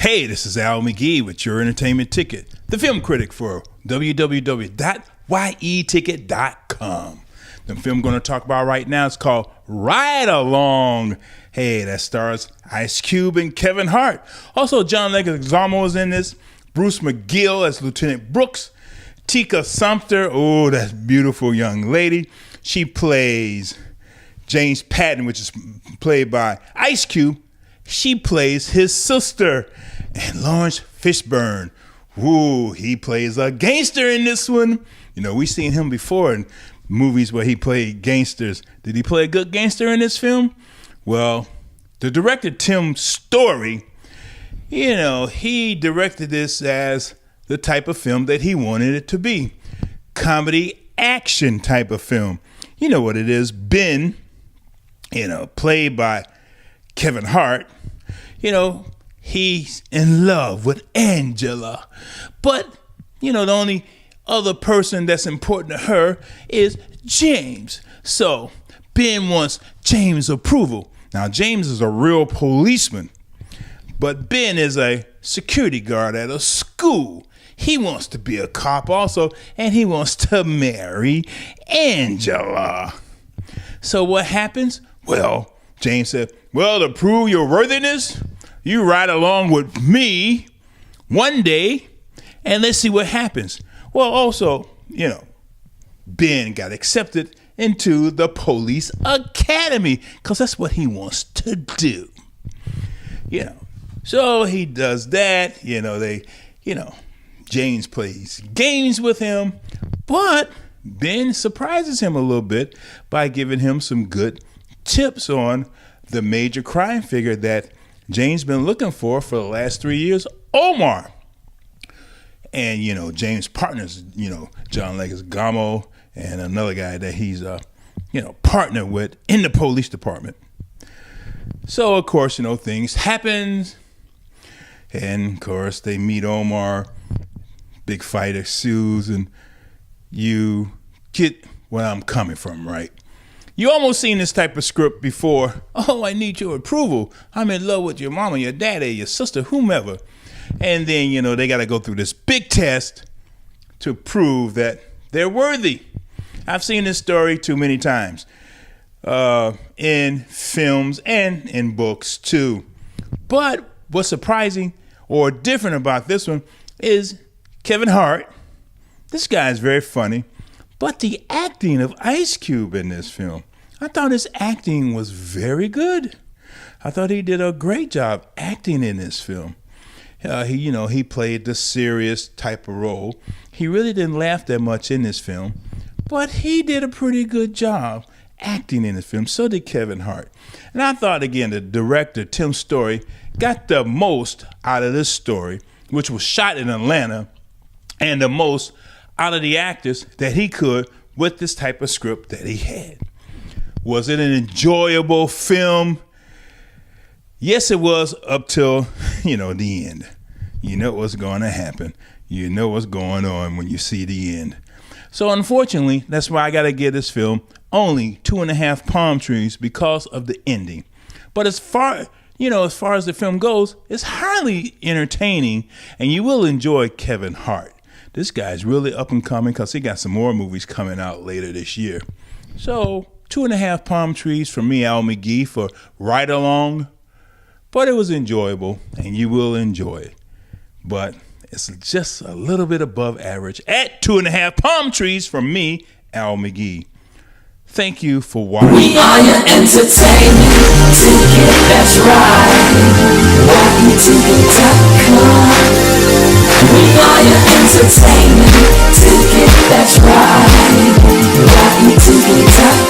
Hey, this is Al McGhee with your entertainment ticket, the film critic for www.yeticket.com. The film I'm going to talk about right now is called Ride Along. Hey, that stars Ice Cube and Kevin Hart. Also, John Leguizamo is in this. Bruce McGill as Lieutenant Brooks. Tika Sumpter, oh, that beautiful young lady. She plays James Patton, which is played by Ice Cube. She plays his sister. And Lawrence Fishburne, ooh, he plays a gangster in this one. You know, we've seen him before in movies where he played gangsters. Did he play a good gangster in this film? Well, the director, Tim Story, you know, he directed this as the type of film that he wanted it to be. Comedy action type of film. You know what it is. Ben, you know, played by Kevin Hart, you know, he's in love with Angela. But, you know, the only other person that's important to her is James. So Ben wants James' approval. Now, James is a real policeman, but Ben is a security guard at a school. He wants to be a cop also, and he wants to marry Angela. So what happens? Well, James said, well, to prove your worthiness, you ride along with me one day, and let's see what happens. Well, also, you know, Ben got accepted into the police academy because that's what he wants to do. You know, so he does that. James plays games with him, but Ben surprises him a little bit by giving him some good tips on the major crime figure that James been looking for the last 3 years, Omar. And, you know, James' partners, you know, John Leguizamo and another guy that he's, partnered with in the police department. So, of course, you know, things happen. And, of course, they meet Omar. Big fight ensues, and you get where I'm coming from, right? You almost seen this type of script before. Oh, I need your approval. I'm in love with your mama, your daddy, your sister, whomever. And then, you know, they got to go through this big test to prove that they're worthy. I've seen this story too many times in films and in books too. But what's surprising or different about this one is Kevin Hart. This guy is very funny. But the acting of Ice Cube in this film, I thought his acting was very good. I thought he did a great job acting in this film. He played the serious type of role. He really didn't laugh that much in this film, but he did a pretty good job acting in this film. So did Kevin Hart. And I thought, again, the director, Tim Story, got the most out of this story, which was shot in Atlanta, and the most out of the actors that he could with this type of script that he had. Was it an enjoyable film? Yes, it was up till, the end. You know what's going to happen. You know what's going on when you see the end. So unfortunately, that's why I got to give this film only 2.5 palm trees because of the ending. But as far as the film goes, it's highly entertaining, and you will enjoy Kevin Hart. This guy's really up and coming because he got some more movies coming out later this year. So 2.5 palm trees from me, Al McGhee, for Ride Along. But it was enjoyable, and you will enjoy it. But it's just a little bit above average at 2.5 palm trees from me, Al McGhee. Thank you for watching. We are your entertainment ticket, that's right. YETicket.com. We are your entertainment ticket, that's right. YETicket.com.